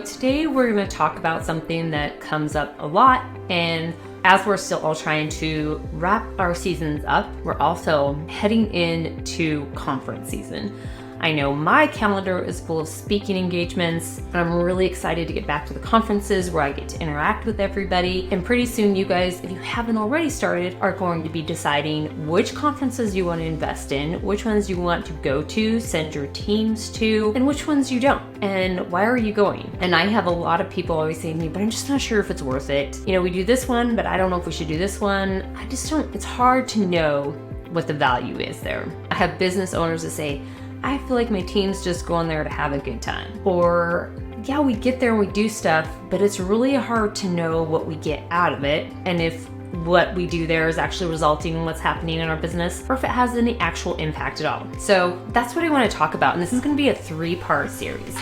today we're going to talk about something that comes up a lot, and as we're still all trying to wrap our seasons up, we're also heading into conference season. I know my calendar is full of speaking engagements, and I'm really excited to get back to the conferences where I get to interact with everybody. And pretty soon you guys, if you haven't already started, are going to be deciding which conferences you want to invest in, which ones you want to go to, send your teams to, and which ones you don't. And why are you going? And I have a lot of people always saying to me, but I'm just not sure if it's worth it. You know, we do this one, but I don't know if we should do this one. I just don't, it's hard to know what the value is there. I have business owners that say, I feel like my team's just going there to have a good time. Or, yeah, we get there and we do stuff, but it's really hard to know what we get out of it, and if what we do there is actually resulting in what's happening in our business, or if it has any actual impact at all. So that's what I want to talk about, and this is going to be a 3-part series.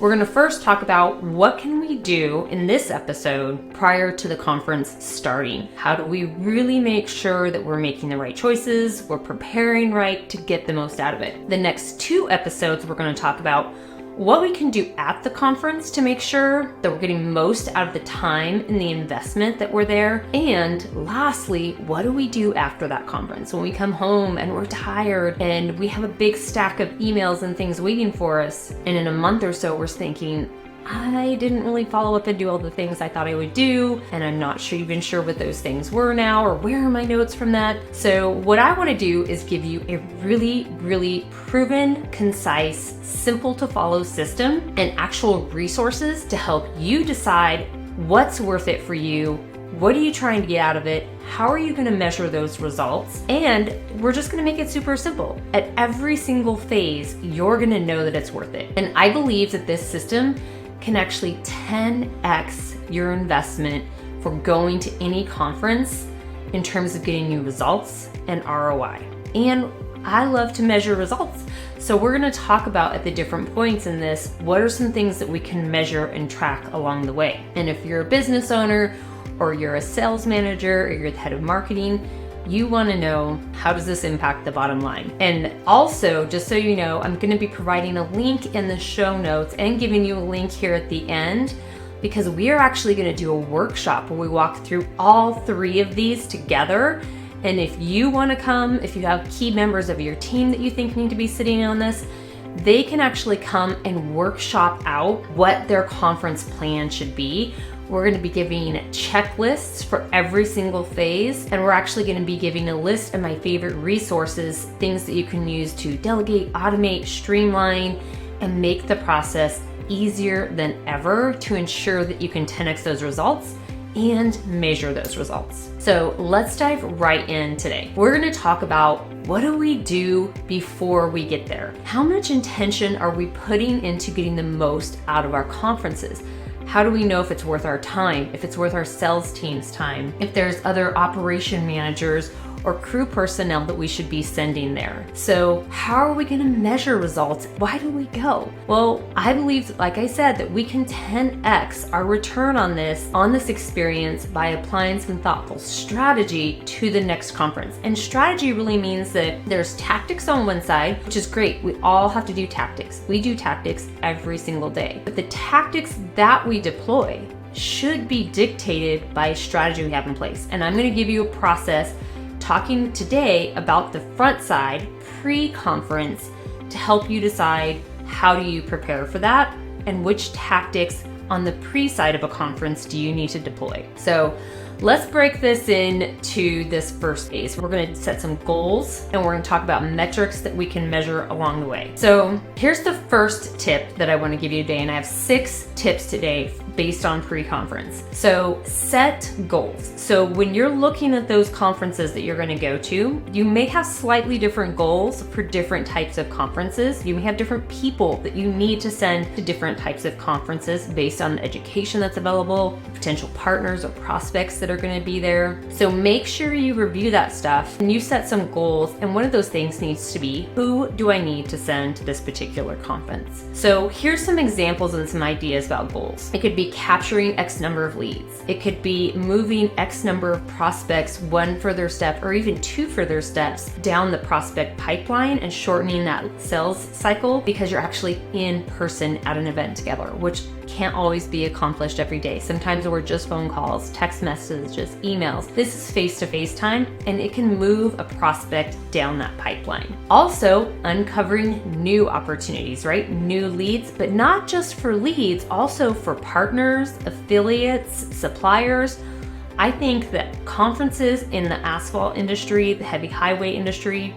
We're going to first talk about what can we do in this episode prior to the conference starting. How do we really make sure that we're making the right choices, we're preparing right to get the most out of it. The next 2 episodes, we're going to talk about what we can do at the conference to make sure that we're getting most out of the time and the investment that we're there. And lastly, what do we do after that conference when we come home and we're tired and we have a big stack of emails and things waiting for us, and in a month or so we're thinking, I didn't really follow up and do all the things I thought I would do, and I'm not even sure what those things were now, or where are my notes from that. So what I want to do is give you a really, really proven, concise, simple to follow system and actual resources to help you decide what's worth it for you. What are you trying to get out of it? How are you going to measure those results? And we're just going to make it super simple. At every single phase, you're going to know that it's worth it. And I believe that this system can actually 10x your investment for going to any conference in terms of getting you results and ROI. And I love to measure results. So we're going to talk about at the different points in this, what are some things that we can measure and track along the way. And if you're a business owner, or you're a sales manager, or you're the head of marketing, you want to know, how does this impact the bottom line? And also, just so you know, I'm going to be providing a link in the show notes and giving you a link here at the end, because we are actually going to do a workshop where we walk through all 3 of these together. And if you want to come, if you have key members of your team that you think need to be sitting on this, they can actually come and workshop out what their conference plan should be. We're going to be giving checklists for every single phase, and we're actually going to be giving a list of my favorite resources, things that you can use to delegate, automate, streamline, and make the process easier than ever to ensure that you can 10x those results and measure those results. So let's dive right in today. We're going to talk about, what do we do before we get there? How much intention are we putting into getting the most out of our conferences? How do we know if it's worth our time, if it's worth our sales team's time, if there's other operation managers or crew personnel that we should be sending there? So how are we going to measure results? Why do we go? Well, I believe, like I said, that we can 10x our return on this experience by applying some thoughtful strategy to the next conference. And strategy really means that there's tactics on one side, which is great. We all have to do tactics. We do tactics every single day. But the tactics that we deploy should be dictated by a strategy we have in place. And I'm going to give you a process talking today about the front side pre-conference to help you decide, how do you prepare for that, and which tactics on the pre-side of a conference do you need to deploy. So let's break this into this first phase. We're going to set some goals, and we're going to talk about metrics that we can measure along the way. So here's the first tip that I want to give you today, and I have 6 tips today based on pre-conference. So set goals. So when you're looking at those conferences that you're going to go to, you may have slightly different goals for different types of conferences. You may have different people that you need to send to different types of conferences based on the education that's available, potential partners or prospects that are going to be there. So make sure you review that stuff and you set some goals. And one of those things needs to be, who do I need to send to this particular conference? So here's some examples and some ideas about goals. It could be capturing X number of leads. It could be moving X number of prospects one further step or even two further steps down the prospect pipeline and shortening that sales cycle because you're actually in person at an event together, which can't always be accomplished every day. Sometimes we're just phone calls, text messages, emails. This is face-to-face time, and it can move a prospect down that pipeline. Also, uncovering new opportunities, right? New leads, but not just for leads, also for partners, affiliates, suppliers. I think that conferences in the asphalt industry, the heavy highway industry,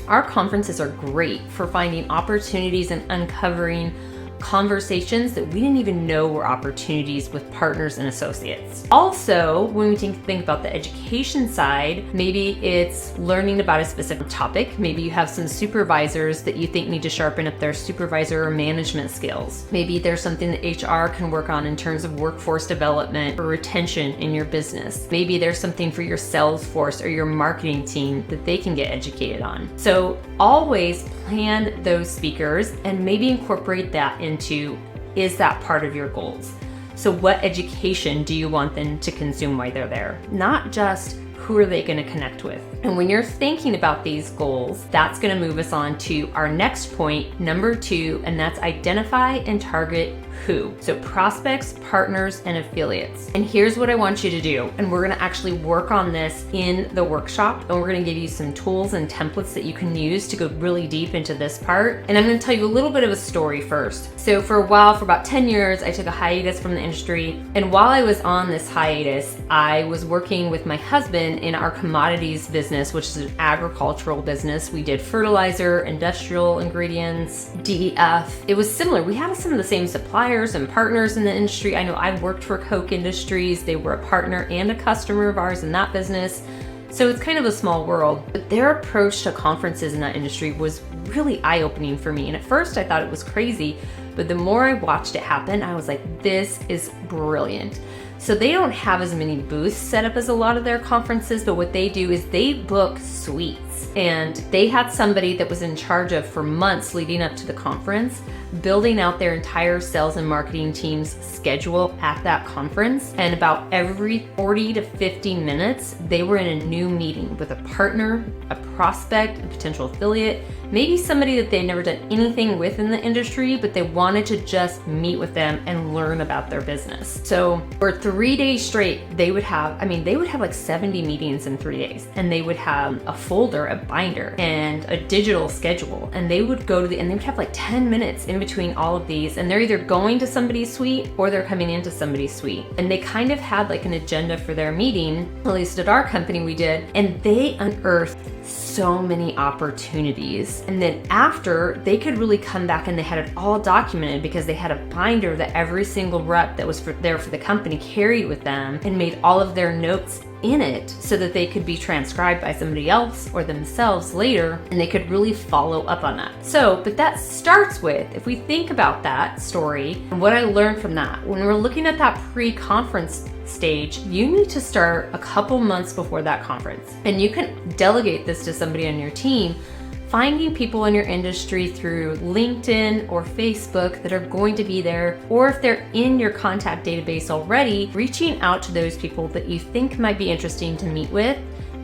our conferences are great for finding opportunities and uncovering conversations that we didn't even know were opportunities with partners and associates. Also, when we think about the education side, maybe it's learning about a specific topic. Maybe you have some supervisors that you think need to sharpen up their supervisor or management skills. Maybe there's something that HR can work on in terms of workforce development or retention in your business. Maybe there's something for your sales force or your marketing team that they can get educated on. So always plan those speakers and maybe incorporate that into, is that part of your goals? So what education do you want them to consume while they're there? Not just who are they going to connect with? And when you're thinking about these goals, that's going to move us on to our next point, number 2, and that's identify and target who. So prospects, partners, and affiliates. And here's what I want you to do. And we're going to actually work on this in the workshop. And we're going to give you some tools and templates that you can use to go really deep into this part. And I'm going to tell you a little bit of a story first. So for a while, for about 10 years, I took a hiatus from the industry. And while I was on this hiatus, I was working with my husband in our commodities business, which is an agricultural business. We did fertilizer, industrial ingredients, DEF. It was similar. We had some of the same suppliers and partners in the industry. I know I worked for Koch Industries. They were a partner and a customer of ours in that business. So it's kind of a small world. But their approach to conferences in that industry was really eye-opening for me. And at first I thought it was crazy, but the more I watched it happen, I was like, this is brilliant. So they don't have as many booths set up as a lot of their conferences, but what they do is they book suites. And they had somebody that was in charge of, for months leading up to the conference, building out their entire sales and marketing team's schedule at that conference. And about every 40 to 50 minutes, they were in a new meeting with a partner, a prospect, a potential affiliate, maybe somebody that they'd never done anything with in the industry, but they wanted to just meet with them and learn about their business. So for 3 days straight, they would have like 70 meetings in 3 days, and they would have a folder, a binder, and a digital schedule. And they would and they would have like 10 minutes in between all of these, and they're either going to somebody's suite or they're coming into somebody's suite. And they kind of had like an agenda for their meeting, at least at our company we did, and they unearthed so many opportunities. And then after, they could really come back and they had it all documented because they had a binder that every single rep that was there for the company carried with them and made all of their notes in it so that they could be transcribed by somebody else or themselves later, and they could really follow up on that. But that starts with, if we think about that story and what I learned from that, when we're looking at that pre-conference stage, you need to start a couple months before that conference. And you can delegate this to somebody on your team, finding people in your industry through LinkedIn or Facebook that are going to be there, or if they're in your contact database already, reaching out to those people that you think might be interesting to meet with,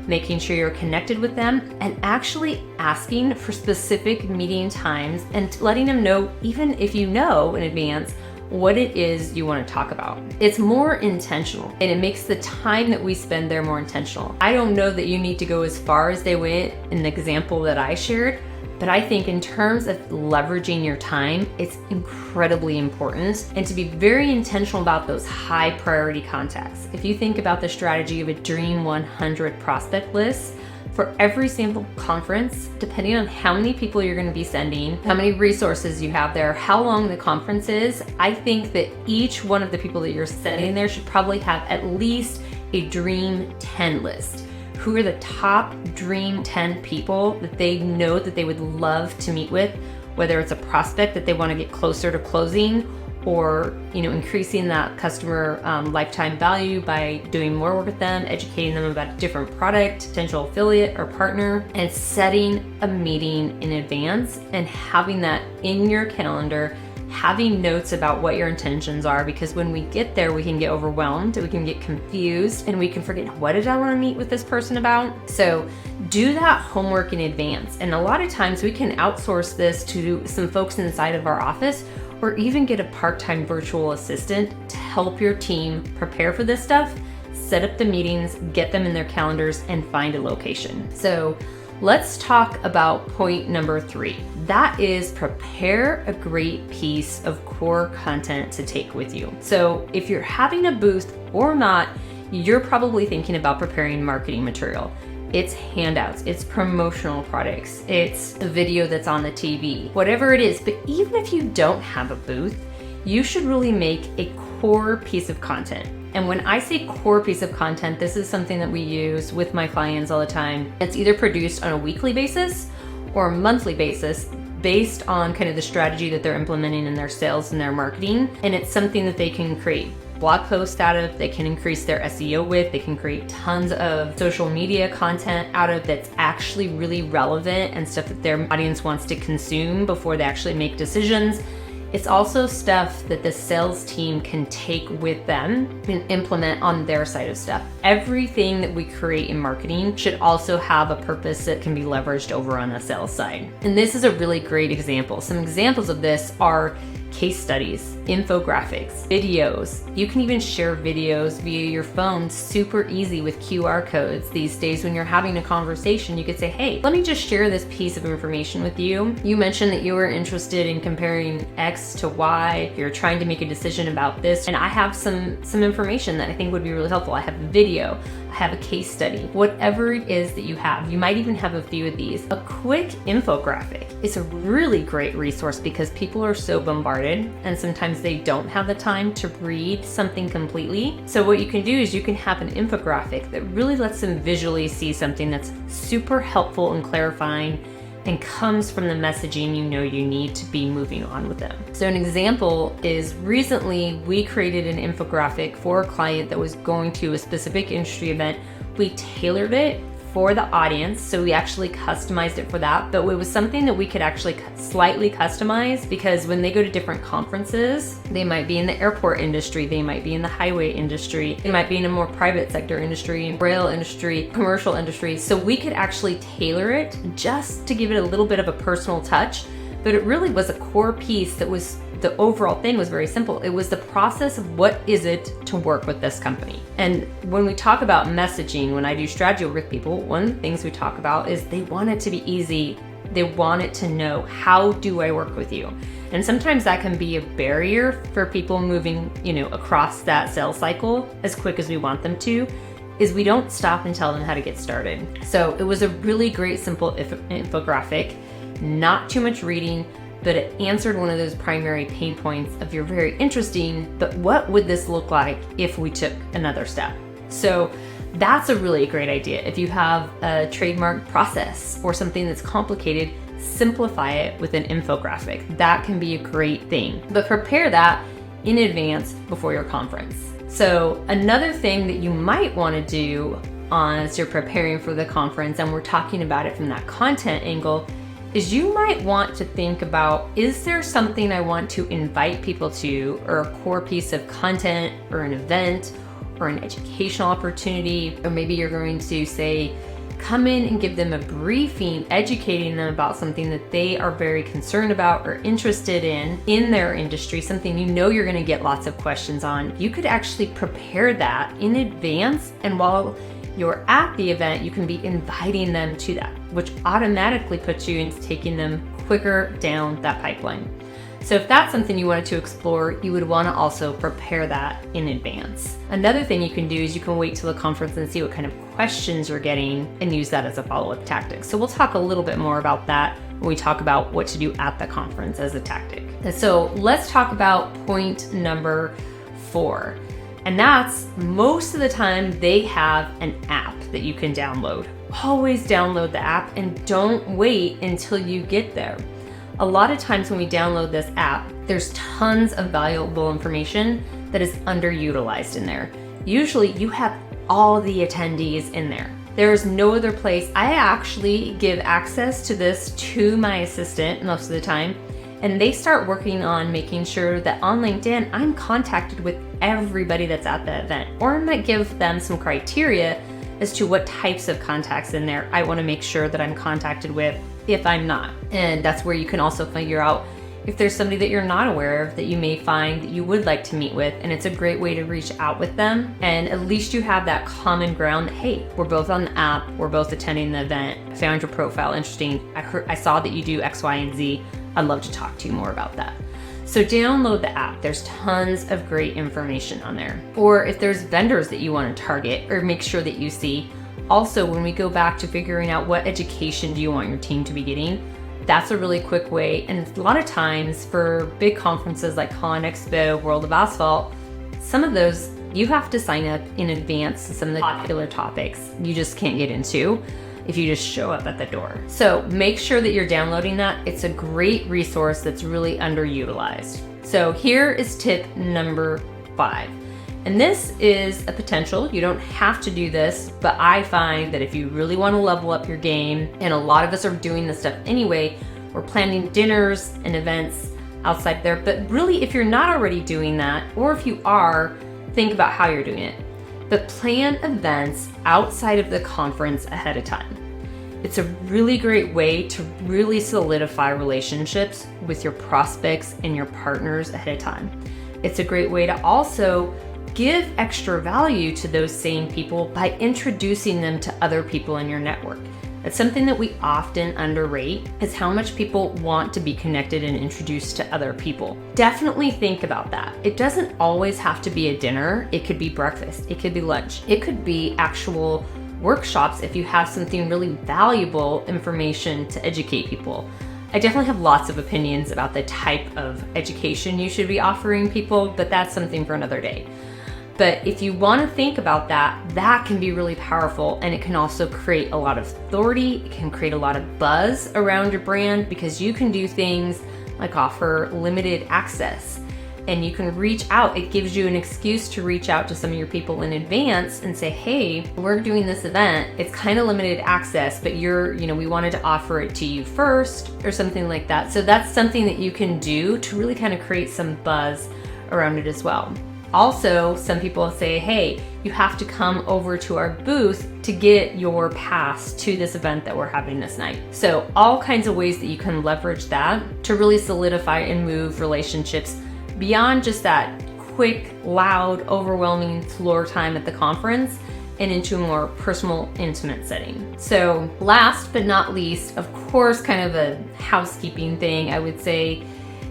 making sure you're connected with them, and actually asking for specific meeting times and letting them know, even if you know in advance, what it is you want to talk about. It's more intentional, and it makes the time that we spend there more intentional. I don't know that you need to go as far as they went in the example that I shared, but I think in terms of leveraging your time, it's incredibly important, and to be very intentional about those high priority contacts. If you think about the strategy of a Dream 100 prospect list, for every sample conference, depending on how many people you're going to be sending, how many resources you have there, how long the conference is, I think that each one of the people that you're sending there should probably have at least a Dream 10 list. Who are the top Dream 10 people that they know that they would love to meet with, whether it's a prospect that they want to get closer to closing, or increasing that customer lifetime value by doing more work with them, educating them about a different product, potential affiliate or partner, and setting a meeting in advance and having that in your calendar, having notes about what your intentions are, because when we get there, we can get overwhelmed, we can get confused, and we can forget, what did I want to meet with this person about? So do that homework in advance. And a lot of times we can outsource this to some folks inside of our office, or even get a part-time virtual assistant to help your team prepare for this stuff, set up the meetings, get them in their calendars, and find a location. So let's talk about point number 3. That is, prepare a great piece of core content to take with you. So if you're having a booth or not, you're probably thinking about preparing marketing material. It's handouts, it's promotional products, it's a video that's on the TV, whatever it is. But even if you don't have a booth, you should really make a core piece of content. And when I say core piece of content, this is something that we use with my clients all the time. It's either produced on a weekly basis or a monthly basis, based on kind of the strategy that they're implementing in their sales and their marketing. And it's something that they can create blog posts out of, they can increase their SEO with, they can create tons of social media content out of that's actually really relevant and stuff that their audience wants to consume before they actually make decisions. It's also stuff that the sales team can take with them and implement on their side of stuff. Everything that we create in marketing should also have a purpose that can be leveraged over on the sales side. And this is a really great example. Some examples of this are case studies, infographics, videos. You can even share videos via your phone super easy with QR codes. These days when you're having a conversation, you could say, hey, let me just share this piece of information with you. You mentioned that you were interested in comparing X to Y. You're trying to make a decision about this. And I have some information that I think would be really helpful. I have a video, I have a case study, whatever it is that you have. You might even have a few of these. A quick infographic is a really great resource because people are so bombarded and sometimes they don't have the time to read something completely. So what you can do is you can have an infographic that really lets them visually see something that's super helpful and clarifying and comes from the messaging you need to be moving on with them. So an example is, recently we created an infographic for a client that was going to a specific industry event. We tailored it for the audience, so we actually customized it for that, but it was something that we could actually slightly customize, because when they go to different conferences, they might be in the airport industry, they might be in the highway industry, they might be in a more private sector industry, rail industry, commercial industry. So we could actually tailor it just to give it a little bit of a personal touch, but it really was a core piece that was, the overall thing was very simple. It was the process of what is it to work with this company. And when we talk about messaging, when I do strategy work with people, one of the things we talk about is they want it to be easy. They want it to know, how do I work with you? And sometimes that can be a barrier for people moving, across that sales cycle as quick as we want them to, is we don't stop and tell them how to get started. So it was a really great, simple infographic, not too much reading, but it answered one of those primary pain points of, you're very interesting, but what would this look like if we took another step? So that's a really great idea. If you have a trademark process or something that's complicated, simplify it with an infographic. That can be a great thing, but prepare that in advance before your conference. So another thing that you might want to do as you're preparing for the conference, and we're talking about it from that content angle, is you might want to think about, is there something I want to invite people to, or a core piece of content or an event or an educational opportunity? Or maybe you're going to say, come in and give them a briefing, educating them about something that they are very concerned about or interested in their industry, something you're going to get lots of questions on. You could actually prepare that in advance, and while you're at the event, you can be inviting them to that, which automatically puts you into taking them quicker down that pipeline. So if that's something you wanted to explore, you would want to also prepare that in advance. Another thing you can do is you can wait till the conference and see what kind of questions you're getting and use that as a follow-up tactic. So we'll talk a little bit more about that when we talk about what to do at the conference as a tactic. And so let's talk about point number 4. And that's, most of the time they have an app that you can download. Always download the app and don't wait until you get there. A lot of times when we download this app, there's tons of valuable information that is underutilized in there. Usually you have all the attendees in there. There is no other place. I actually give access to this to my assistant most of the time, and they start working on making sure that on LinkedIn, I'm contacted with everybody that's at the event, or I might give them some criteria as to what types of contacts in there I want to make sure that I'm contacted with if I'm not. And that's where you can also figure out if there's somebody that you're not aware of that you may find that you would like to meet with, and it's a great way to reach out with them. And at least you have that common ground. Hey, we're both on the app, we're both attending the event. I found your profile interesting. I saw that you do X, Y, and Z. I'd love to talk to you more about that. So download the app. There's tons of great information on there. Or if there's vendors that you want to target or make sure that you see. Also, when we go back to figuring out what education do you want your team to be getting, that's a really quick way. And a lot of times for big conferences like Con Expo, World of Asphalt, some of those you have to sign up in advance to some of the popular topics you just can't get into if you just show up at the door. So make sure that you're downloading that. It's a great resource that's really underutilized. So here is tip number 5. And this is a potential. You don't have to do this, but I find that if you really want to level up your game, and a lot of us are doing this stuff anyway, we're planning dinners and events outside there. But really, if you're not already doing that, or if you are, think about how you're doing it. But plan events outside of the conference ahead of time. It's a really great way to really solidify relationships with your prospects and your partners ahead of time. It's a great way to also give extra value to those same people by introducing them to other people in your network. That's something that we often underrate, is how much people want to be connected and introduced to other people. Definitely think about that. It doesn't always have to be a dinner. It could be breakfast. It could be lunch. It could be actual workshops if you have something really valuable information to educate people. I definitely have lots of opinions about the type of education you should be offering people, but that's something for another day. But if you want to think about that, that can be really powerful, and it can also create a lot of authority. It can create a lot of buzz around your brand, because you can do things like offer limited access, and you can reach out. It gives you an excuse to reach out to some of your people in advance and say, hey, we're doing this event. It's kind of limited access, but we wanted to offer it to you first, or something like that. So that's something that you can do to really kind of create some buzz around it as well. Also, some people say, hey, you have to come over to our booth to get your pass to this event that we're having this night. So all kinds of ways that you can leverage that to really solidify and move relationships beyond just that quick, loud, overwhelming floor time at the conference and into a more personal, intimate setting. So last but not least, of course, kind of a housekeeping thing, I would say,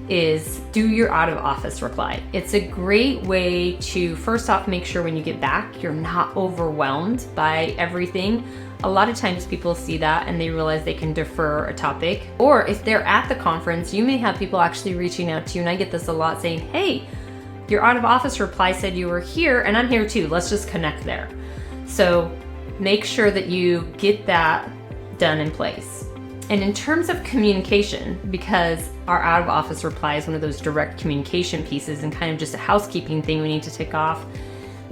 is do your out of office reply. It's a great way to, first off, make sure when you get back, you're not overwhelmed by everything. A lot of times people see that and they realize they can defer a topic. Or if they're at the conference, you may have people actually reaching out to you, and I get this a lot, saying, hey, your out of office reply said you were here and I'm here too. Let's just connect there. So make sure that you get that done in place. And in terms of communication, because our out of office reply is one of those direct communication pieces and kind of just a housekeeping thing we need to tick off,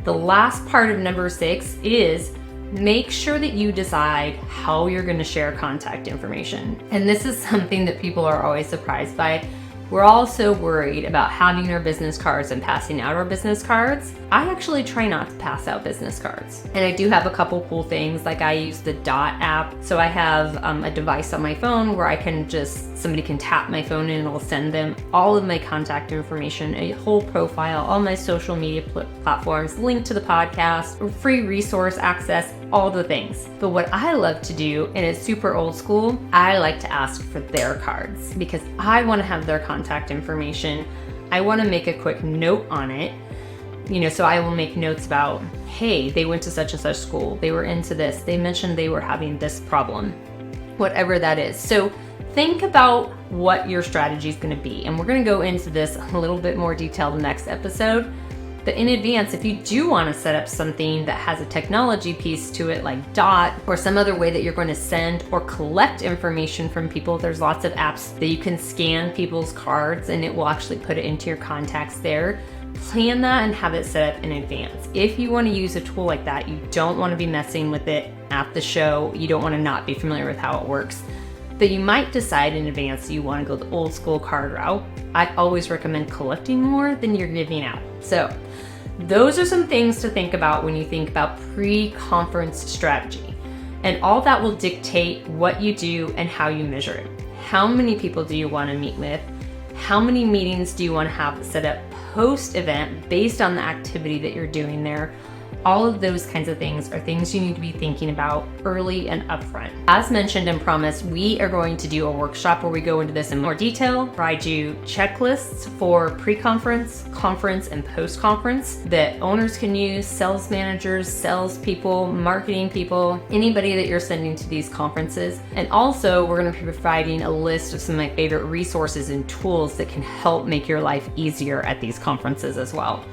the last part of number 6 is make sure that you decide how you're going to share contact information. And this is something that people are always surprised by. We're all so worried about having our business cards and passing out our business cards. I actually try not to pass out business cards. And I do have a couple cool things, like I use the Dot app. So I have a device on my phone where somebody can tap my phone and it'll send them all of my contact information, a whole profile, all my social media platforms, link to the podcast, free resource access, all the things. But what I love to do, and it's super old school, I like to ask for their cards because I want to have their contact information. I want to make a quick note on it. So I will make notes about, hey, they went to such and such school. They were into this. They mentioned they were having this problem, whatever that is. So think about what your strategy is going to be. And we're going to go into this a little bit more detail the next episode. But in advance, if you do want to set up something that has a technology piece to it, like Dot, or some other way that you're going to send or collect information from people, there's lots of apps that you can scan people's cards and it will actually put it into your contacts there. Plan that and have it set up in advance. If you want to use a tool like that, you don't want to be messing with it at the show. You don't want to not be familiar with how it works. That you might decide in advance you want to go the old school card route. I always recommend collecting more than you're giving out. So those are some things to think about when you think about pre-conference strategy. And all that will dictate what you do and how you measure it. How many people do you want to meet with? How many meetings do you want to have set up post-event based on the activity that you're doing there? All of those kinds of things are things you need to be thinking about early and upfront. As mentioned and promised, we are going to do a workshop where we go into this in more detail, provide you checklists for pre-conference, conference, and post-conference that owners can use, sales managers, salespeople, marketing people, anybody that you're sending to these conferences. And also, we're going to be providing a list of some of my favorite resources and tools that can help make your life easier at these conferences as well.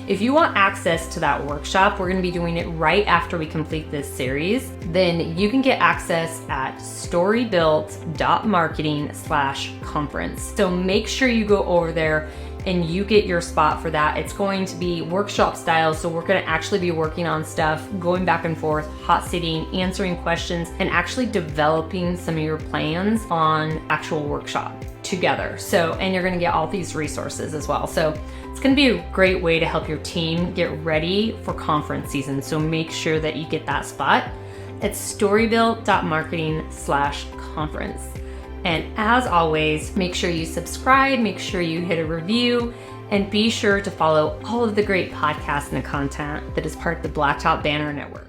If you want access to that workshop, we're going to be doing it right after we complete this series. Then you can get access at storybuilt.marketing/conference. So make sure you go over there and you get your spot for that. It's going to be workshop style. So we're going to actually be working on stuff, going back and forth, hot seating, answering questions, and actually developing some of your plans on actual workshop together. So, and you're going to get all these resources as well. So it's going to be a great way to help your team get ready for conference season. So make sure that you get that spot at storybuilt.marketing/conference. And as always, make sure you subscribe, make sure you hit a review, and be sure to follow all of the great podcasts and the content that is part of the Blacktop Banner Network.